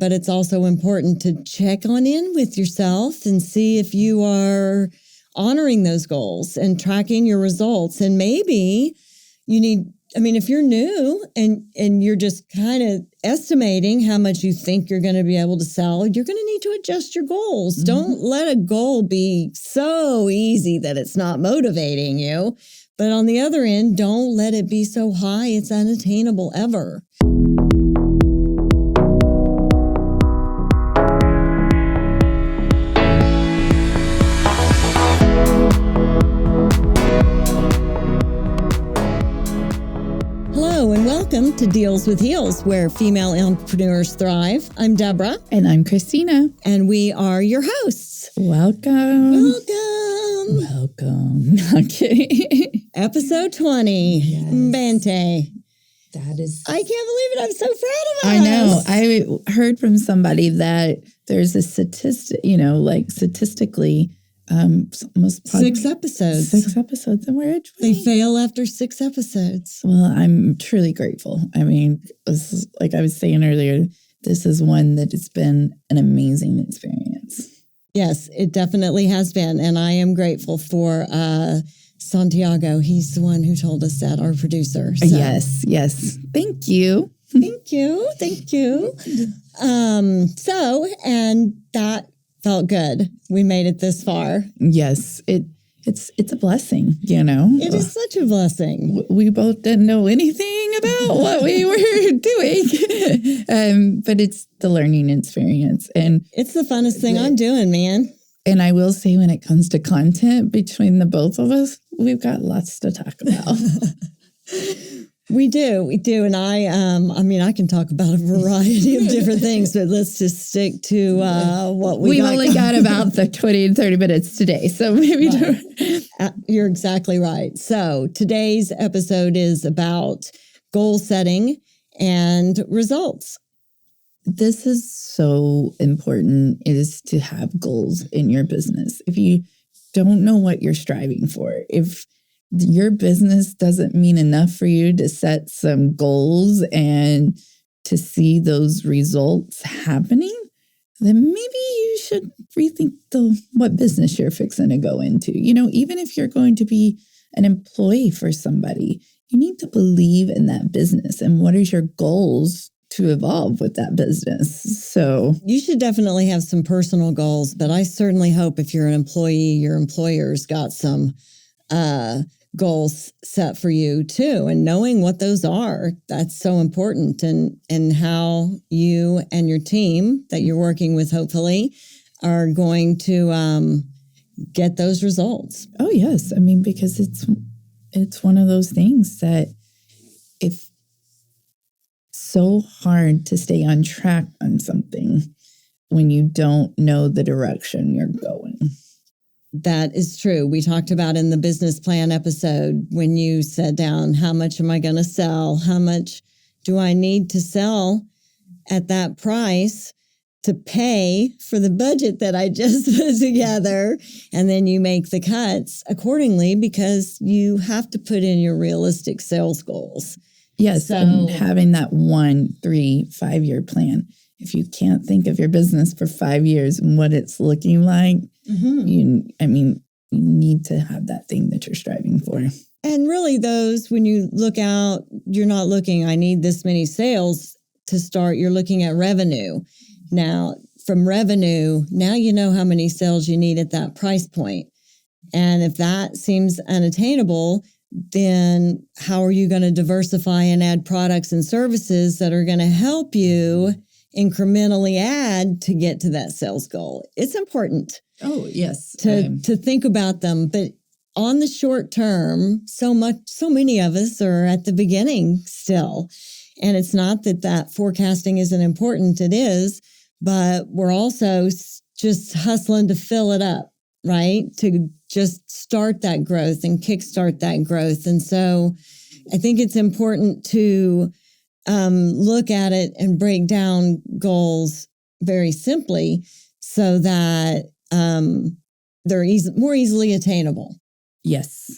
But it's also important to check on in with yourself and see if you are honoring those goals and tracking your results. And maybe you need, if you're new and you're just kind of estimating how much you think you're going to be able to sell, you're going to need to adjust your goals. Mm-hmm. Don't let a goal be so easy that it's not motivating you. But on the other end, don't let it be so high it's unattainable ever. Hello and welcome to Deals with Heels, where female entrepreneurs thrive. I'm Debra. And I'm Christina. And we are your hosts. Welcome. Welcome. No, kidding. Episode 20. Yes. Bante. That is... I can't believe it. I'm so proud of us. I know. I heard from somebody that there's a statistic, statistically... almost 6 episodes. 6 episodes, and we're at 20. They fail after 6 episodes. Well, I'm truly grateful. Like I was saying earlier, this is one that has been an amazing experience. Yes, it definitely has been, and I am grateful for Santiago. He's the one who told us that, our producer. So. Yes. Thank you. Thank you. And that felt good. We made it this far. Yes, it's a blessing, It is such a blessing. We both didn't know anything about what we were doing, but it's the learning experience, and it's the funnest thing I'm doing, man. And I will say, when it comes to content between the both of us, we've got lots to talk about. We do. And I can talk about a variety of different things, but let's just stick to what we've only got about the 20 and 30 minutes today. So maybe You're exactly right. So today's episode is about goal setting and results. This is so important, is to have goals in your business. If you don't know what you're striving for, if your business doesn't mean enough for you to set some goals and to see those results happening, then maybe you should rethink what business you're fixing to go into. Even if you're going to be an employee for somebody, you need to believe in that business and what is your goals to evolve with that business. So you should definitely have some personal goals, but I certainly hope if you're an employee, your employer's got some goals set for you too, and knowing what those are, that's so important, and how you and your team that you're working with hopefully are going to get those results. Oh yes, because it's one of those things that if so hard to stay on track on something when you don't know the direction you're going. That is true. We talked about in the business plan episode, when you sat down, how much am I going to sell? How much do I need to sell at that price to pay for the budget that I just put together? And then you make the cuts accordingly, because you have to put in your realistic sales goals. Yes, and having that 1, 3, 5 year plan. If you can't think of your business for 5 years and what it's looking like, you need to have that thing that you're striving for. And really when you look out, you're not looking, I need this many sales to start. You're looking at revenue. Now, from revenue, now you know how many sales you need at that price point. And if that seems unattainable, then how are you going to diversify and add products and services that are going to help you incrementally add to get to that sales goal? It's important. Oh, yes. To think about them. But on the short term, so many of us are at the beginning still. And it's not that forecasting isn't important. It is, but we're also just hustling to fill it up, right? To just start that growth and kickstart that growth. And so I think it's important to look at it and break down goals very simply so that they're more easily attainable. Yes,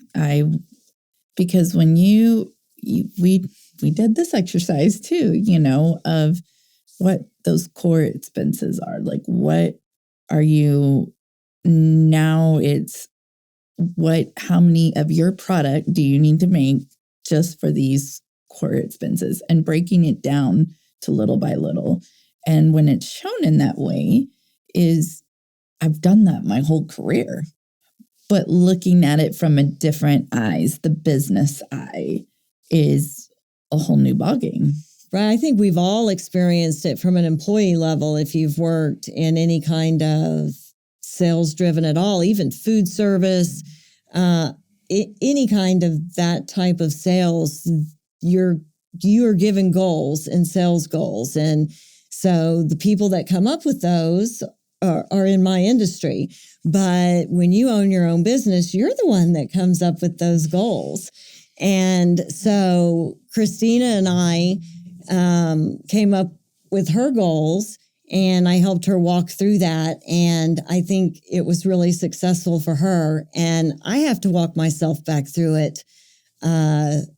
because when we did this exercise too, of what those core expenses are. Like, what are you now? It's how many of your product do you need to make just for these core expenses, and breaking it down to little by little. And when it's shown in that way is, I've done that my whole career, but looking at it from a different eyes, the business eye, is a whole new ballgame. Right. I think we've all experienced it from an employee level. If you've worked in any kind of sales driven at all, even food service, any kind of that type of sales, you are given goals and sales goals. And so the people that come up with those are in my industry. But when you own your own business, you're the one that comes up with those goals. And so Christina and I came up with her goals, and I helped her walk through that. And I think it was really successful for her. And I have to walk myself back through it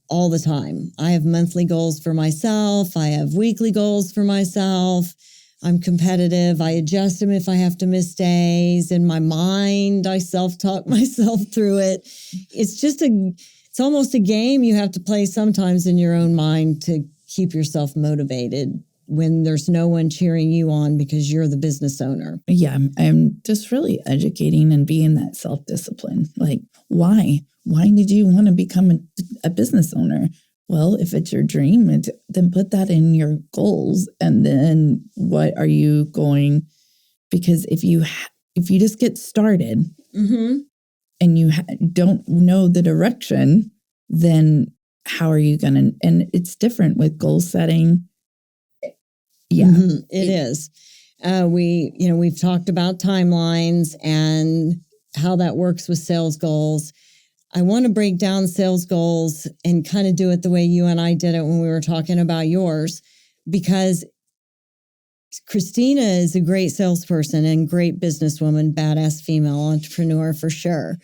all the time. I have monthly goals for myself. I have weekly goals for myself. I'm competitive. I adjust them if I have to miss days. In my mind, I self-talk myself through it. It's almost a game you have to play sometimes in your own mind to keep yourself motivated when there's no one cheering you on because you're the business owner. Yeah, I'm just really educating and being that self-discipline. Like, why? Why did you want to become a business owner? Well, if it's your dream, then put that in your goals. And then what are you going? Because if you just get started and you don't know the direction, then how are you going to? And it's different with goal setting. Yeah, it is. We've talked about timelines and how that works with sales goals. I want to break down sales goals and kind of do it the way you and I did it when we were talking about yours, because Christina is a great salesperson and great businesswoman, badass female entrepreneur for sure.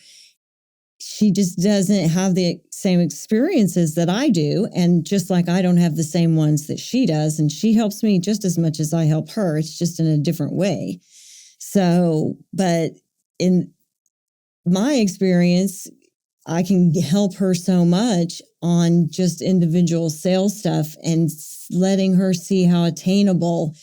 She just doesn't have the same experiences that I do. And just like I don't have the same ones that she does. And she helps me just as much as I help her. It's just in a different way. So, but in my experience, I can help her so much on just individual sales stuff and letting her see how attainable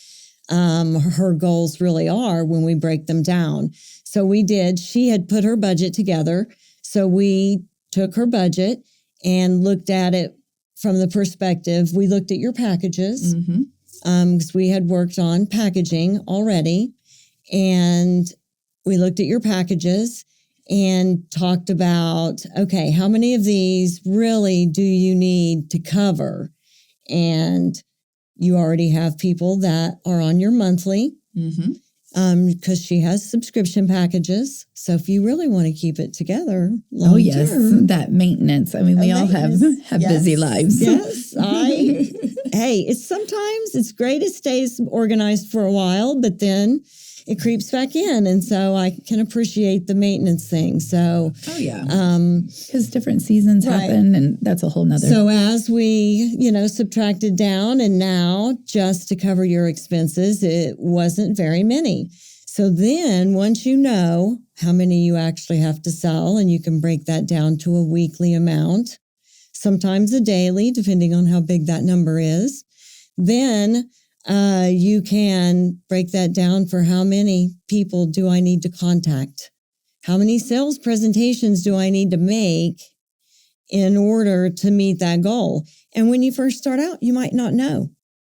her goals really are when we break them down. So we did. She had put her budget together. So we took her budget and looked at it from the perspective. We looked at your packages because we had worked on packaging already. And we looked at your packages and talked about, okay, how many of these really do you need to cover? And you already have people that are on your monthly because she has subscription packages. So if you really want to keep it together long term, that maintenance. I mean, we all have busy lives. Yes, sometimes it's great. It stays organized for a while, but then it creeps back in. And so I can appreciate the maintenance thing. So, because different seasons happen, and that's a whole nother. So as we, subtracted down, and now just to cover your expenses, it wasn't very many. So then once you know how many you actually have to sell, and you can break that down to a weekly amount, sometimes a daily, depending on how big that number is, then you can break that down for how many people do I need to contact? How many sales presentations do I need to make in order to meet that goal? And when you first start out, you might not know.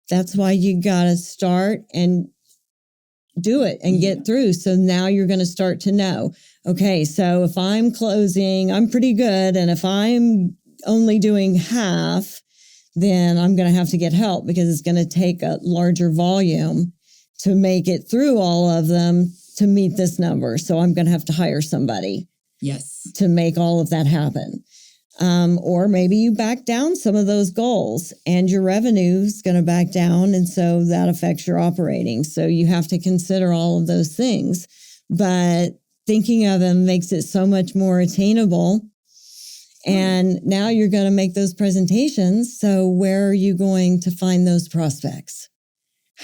That's why you got to start and do it and get through. So now you're going to start to know, okay, so if I'm closing, I'm pretty good. And if I'm only doing half, then I'm going to have to get help because it's going to take a larger volume to make it through all of them to meet this number. So I'm going to have to hire somebody to make all of that happen. Or maybe you back down some of those goals and your revenue is going to back down. And so that affects your operating. So you have to consider all of those things. But thinking of them makes it so much more attainable. And now you're going to make those presentations. So where are you going to find those prospects?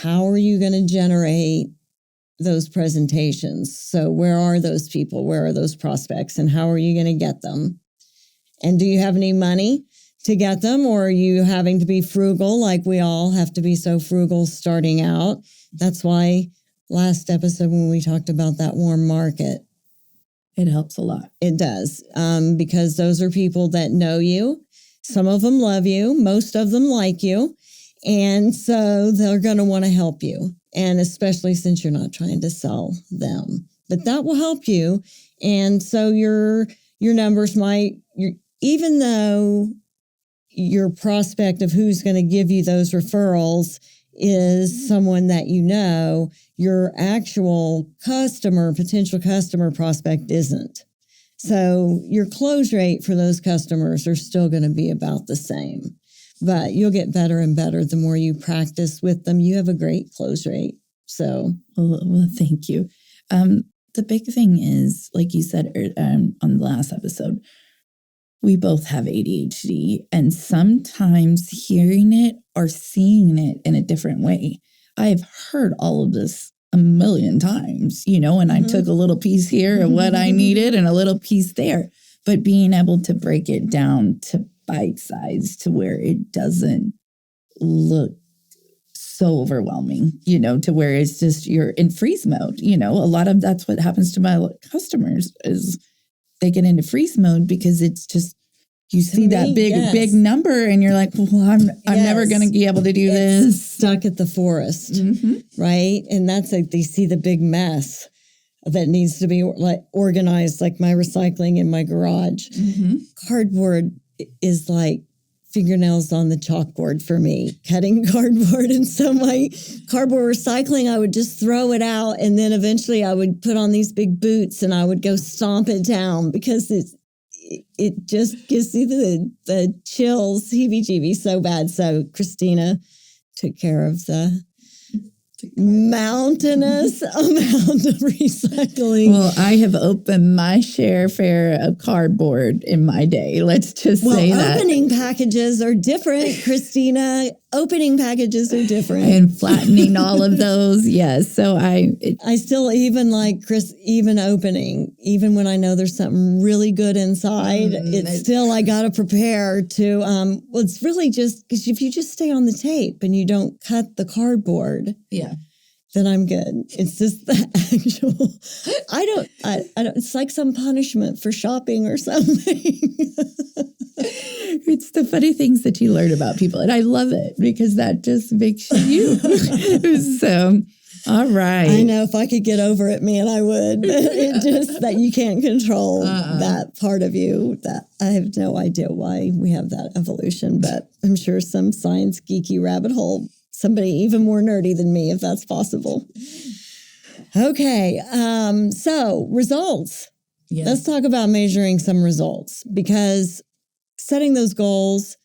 how are you going to generate those presentations? So where are those people? Where are those prospects? And how are you going to get them? And do you have any money to get them? Or are you having to be frugal, like we all have to be so frugal starting out? That's why last episode when we talked about that warm market, it helps a lot. It does, because those are people that know you. Some of them love you. Most of them like you. And so they're going to want to help you. And especially since you're not trying to sell them. But that will help you. And so your numbers might, even though your prospect of who's going to give you those referrals is someone that you know, your actual potential customer prospect isn't. So your close rate for those customers are still going to be about the same, but you'll get better and better the more you practice with them. You have a great close rate. So, well thank you. The big thing is, like you said on the last episode, we both have ADHD, and sometimes hearing it or seeing it in a different way. I've heard all of this a million times, and I took a little piece here of what I needed and a little piece there. But being able to break it down to bite size to where it doesn't look so overwhelming, to where it's just you're in freeze mode. A lot of that's what happens to my customers is they get into freeze mode because it's just, you see that big number and you're like, well, I'm never going to be able to do this. Stuck at the forest, right? And that's like they see the big mess that needs to be organized, like my recycling in my garage. Cardboard is like fingernails on the chalkboard for me, cutting cardboard. And so my cardboard recycling, I would just throw it out. And then eventually I would put on these big boots and I would go stomp it down because it just gives you the chills, heebie-jeebies so bad. So Christina took care of the mountainous amount of recycling. Well, I have opened my fair of cardboard in my day. Let's just say that. Opening packages are different, Christina. Opening packages are different. And flattening all of those. Yes. So I still even like even opening, even when I know there's something really good inside, it's still, I got to prepare to, well, it's really just because if you just stay on the tape and you don't cut the cardboard. Yeah. Then I'm good. It's just the actual, I don't, it's like some punishment for shopping or something. It's the funny things that you learn about people. And I love it because that just makes you. So, all right. I know if I could get over it, man, I would. It just that you can't control that part of you. That I have no idea why we have that evolution, but I'm sure some science geeky rabbit hole, somebody even more nerdy than me, if that's possible. Okay. So results. Yes. Let's talk about measuring some results because setting those goals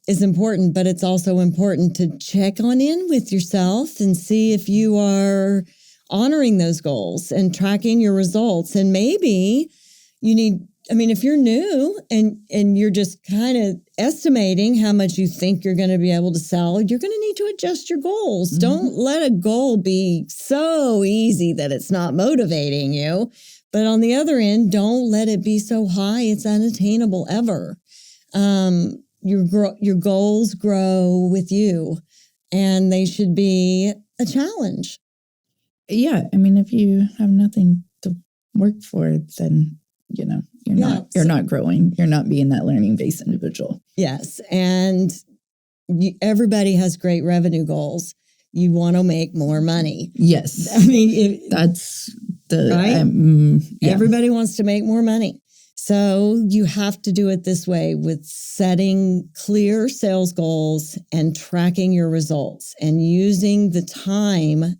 is important, but it's also important to check in with yourself and see if you are honoring those goals and tracking your results. And maybe you need, if you're new and you're just kind of estimating how much you think you're going to be able to sell, you're going to need to adjust your goals. Don't let a goal be so easy that it's not motivating you. But on the other end, don't let it be so high it's unattainable ever. Your goals grow with you, and they should be a challenge. Yeah, if you have nothing to work for, then you're not growing. You're not being that learning-based individual. Yes, and everybody has great revenue goals. You want to make more money. Yes, that's the right. Everybody wants to make more money. So you have to do it this way with setting clear sales goals and tracking your results and using the time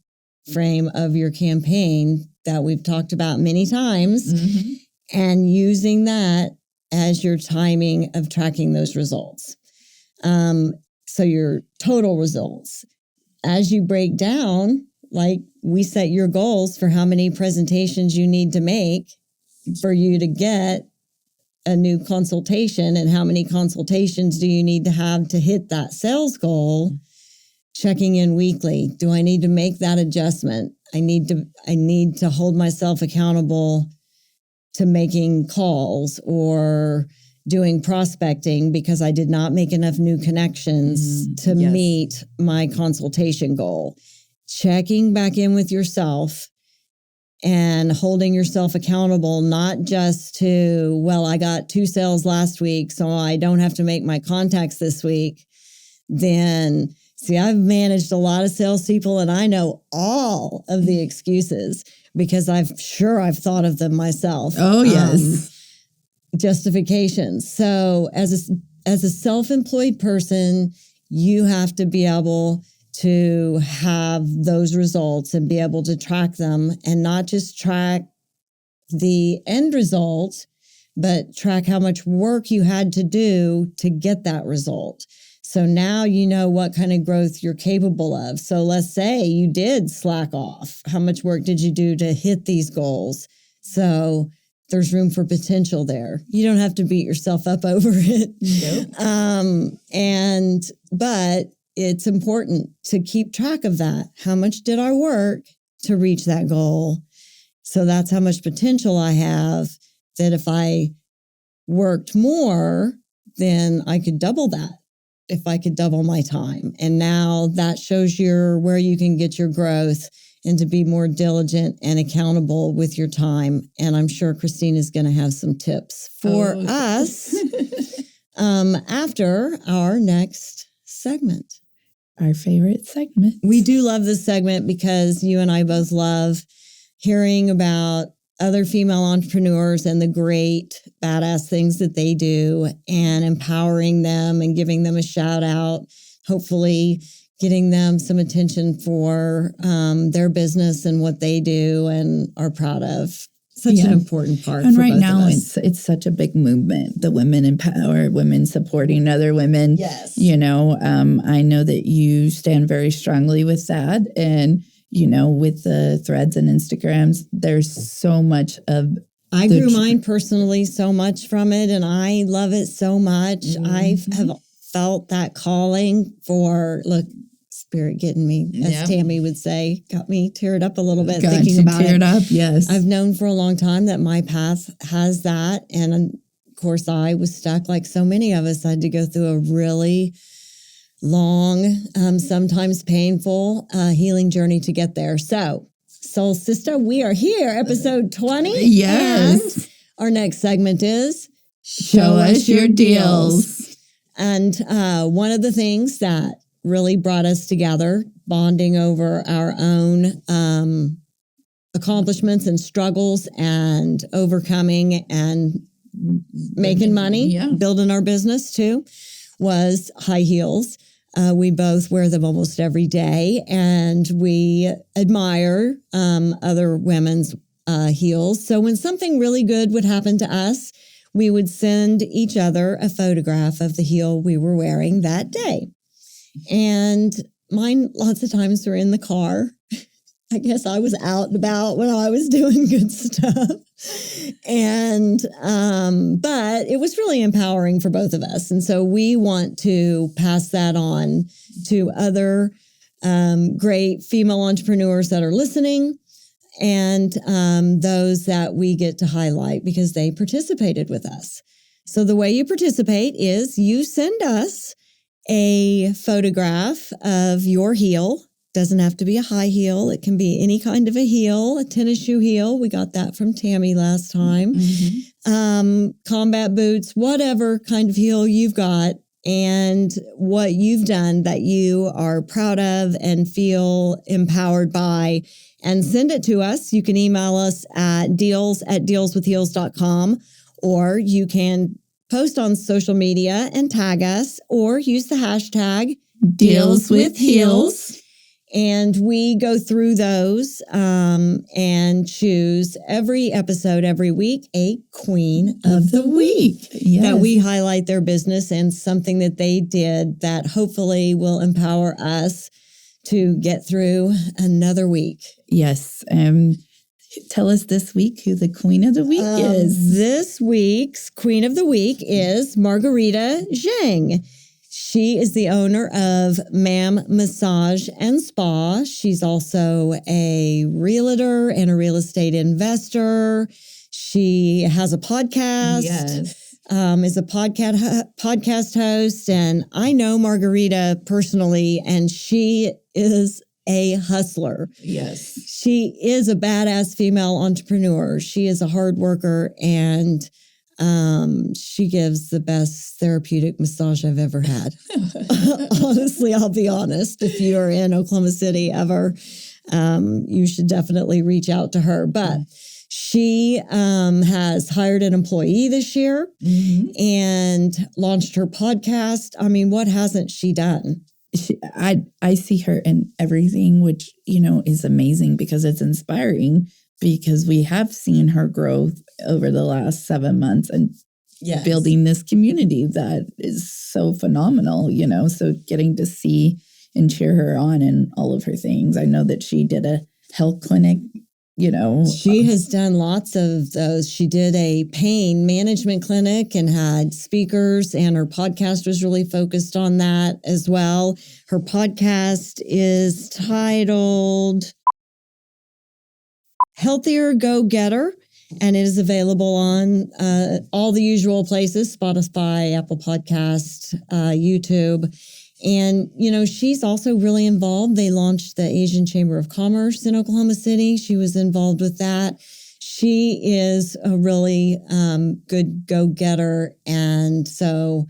frame of your campaign that we've talked about many times and using that as your timing of tracking those results. So your total results. As you break down, like we set your goals for how many presentations you need to make for you to get a new consultation and how many consultations do you need to have to hit that sales goal. checking in weekly. Do I need to make that adjustment? I need to hold myself accountable to making calls or doing prospecting because I did not make enough new connections to meet my consultation goal. Checking back in with yourself and holding yourself accountable, not just to, well, I got 2 sales last week, so I don't have to make my contacts this week. Then, see, I've managed a lot of salespeople and I know all of the excuses because I've thought of them myself. Oh, yes. Justifications. So as a self-employed person, you have to be able to have those results and be able to track them and not just track the end result, but track how much work you had to do to get that result. So now you know what kind of growth you're capable of. So let's say you did slack off. How much work did you do to hit these goals? So there's room for potential there. You don't have to beat yourself up over it. Nope. But it's important to keep track of that. How much did I work to reach that goal? So that's how much potential I have, that if I worked more, then I could double that. If I could double my time. And now that shows you where you can get your growth and to be more diligent and accountable with your time. And I'm sure Christine is going to have some tips for us after our next segment. Our favorite segment. We do love this segment because you and I both love hearing about other female entrepreneurs and the great badass things that they do and empowering them and giving them a shout out, hopefully getting them some attention for their business and what they do and are proud of. Such an important part. And for right both now of us. it's such a big movement, the women empower, women supporting other women. Yes. I know that you stand very strongly with that. And with the threads and Instagrams, there's so much of. I grew mine personally so much from it, and I love it so much. Mm-hmm. I have felt that calling for, spirit getting me, as Tammy would say, got me teared up a little bit thinking about it. Up, yes. I've known for a long time that my path has that, and of course, I was stuck like so many of us. I had to go through a really long, sometimes painful healing journey to get there. So, Soul Sister, we are here, episode 20. Yes. And our next segment is Show Us Your Deals. And one of the things that really brought us together, bonding over our own accomplishments and struggles and overcoming and making money, building our business too, was high heels. We both wear them almost every day, and we admire other women's heels. So when something really good would happen to us, we would send each other a photograph of the heel we were wearing that day. And mine lots of times were in the car. I guess I was out and about when I was doing good stuff. And, but it was really empowering for both of us. And so we want to pass that on to other great female entrepreneurs that are listening and those that we get to highlight because they participated with us. So the way you participate is you send us a photograph of your heel. Doesn't have to be a high heel. It can be any kind of a heel, a tennis shoe heel. We got that from Tammy last time. Mm-hmm. Combat boots, whatever kind of heel you've got and what you've done that you are proud of and feel empowered by, and send it to us. You can email us at deals@dealswithheels.com, or you can post on social media and tag us, or use the hashtag DealsWithHeels. And we go through those and choose every episode, every week, a Queen of the Week that we highlight their business and something that they did that hopefully will empower us to get through another week. Yes. Tell us this week who the Queen of the Week is. This week's Queen of the Week is Margarita Zhang. She is the owner of Ma'am Massage and Spa. She's also a realtor and a real estate investor. She has a podcast. Yes. Is a podcast host. And I know Margarita personally, and she is a hustler. Yes. She is a badass female entrepreneur. She is a hard worker, and she gives the best therapeutic massage I've ever had. Honestly, I'll be honest. If you are in Oklahoma City ever, you should definitely reach out to her. But she has hired an employee this year and launched her podcast. I mean, what hasn't she done? I see her in everything, which, is amazing because it's inspiring, because we have seen her growth over the last 7 months and building this community that is so phenomenal, so getting to see and cheer her on in all of her things. I know that she did a health clinic, She has done lots of those. She did a pain management clinic and had speakers, and her podcast was really focused on that as well. Her podcast is titled Healthier Go-Getter, and it is available on all the usual places, Spotify, Apple Podcast, YouTube. And, she's also really involved. They launched the Asian Chamber of Commerce in Oklahoma City. She was involved with that. She is a really good go-getter. And so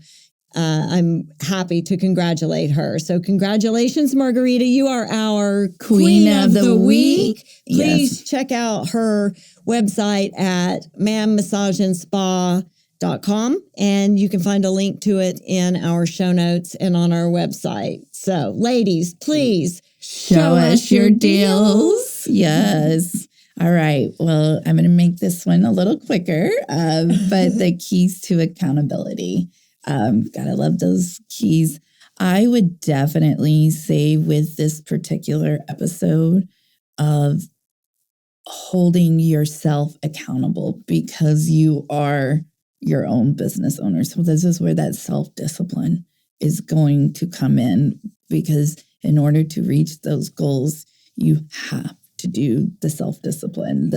I'm happy to congratulate her. So congratulations, Margarita. You are our Queen of the Week. Please check out her website at mammassageandspa.com, and you can find a link to it in our show notes and on our website. So, ladies, please show us your deals. Yes. All right. Well, I'm going to make this one a little quicker, but the keys to accountability. Gotta love those keys. I would definitely say with this particular episode of holding yourself accountable, because you are your own business owner. So this is where that self-discipline is going to come in, because in order to reach those goals, you have to do the self-discipline,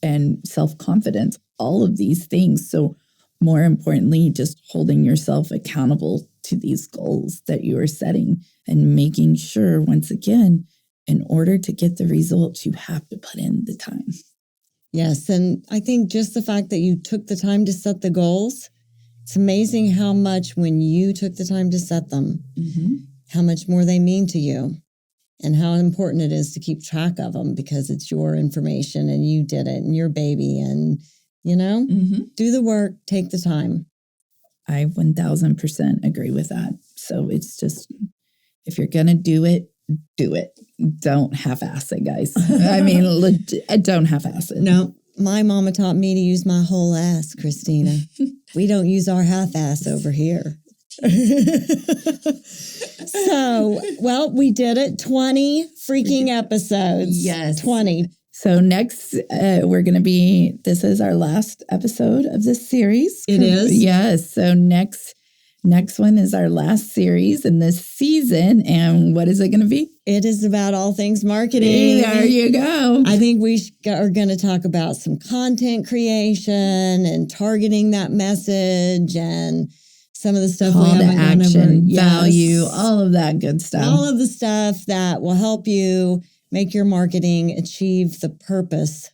and self-confidence, all of these things. So more importantly, just holding yourself accountable to these goals that you are setting and making sure, once again, in order to get the results, you have to put in the time. Yes. And I think just the fact that you took the time to set the goals, it's amazing how much when you took the time to set them, how much more they mean to you and how important it is to keep track of them, because it's your information and you did it and your baby, and do the work, take the time. I 1000% agree with that. So it's just, if you're going to do it, do it. Don't half-ass it, guys. I mean, don't half-ass it. No, my mama taught me to use my whole ass, Christina. We don't use our half-ass over here. So, well, we did it. 20 freaking episodes. Yes. 20. So next, this is our last episode of this series. It is? Yes. So next one is our last series in this season. And what is it going to be? It is about all things marketing. There you go. I think we are going to talk about some content creation and targeting that message and some of the stuff Call we haven't to action, yes. value, all of that good stuff. All of the stuff that will help you make your marketing achieve the purpose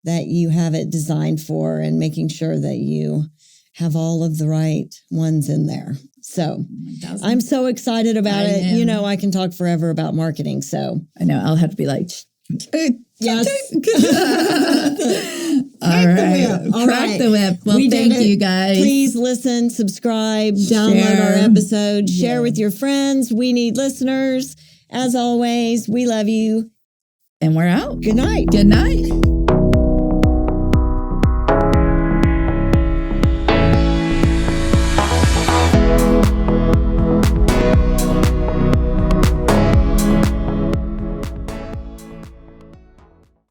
that you have it designed for, and making sure that you have all of the right ones in there. So I'm so excited about it. I can talk forever about marketing. So I know I'll have to be like, yes. All right. Crack the whip. Well, thank you guys. Please listen, subscribe, download our episode, share with your friends. We need listeners. As always, we love you. And we're out. Good night. Good night.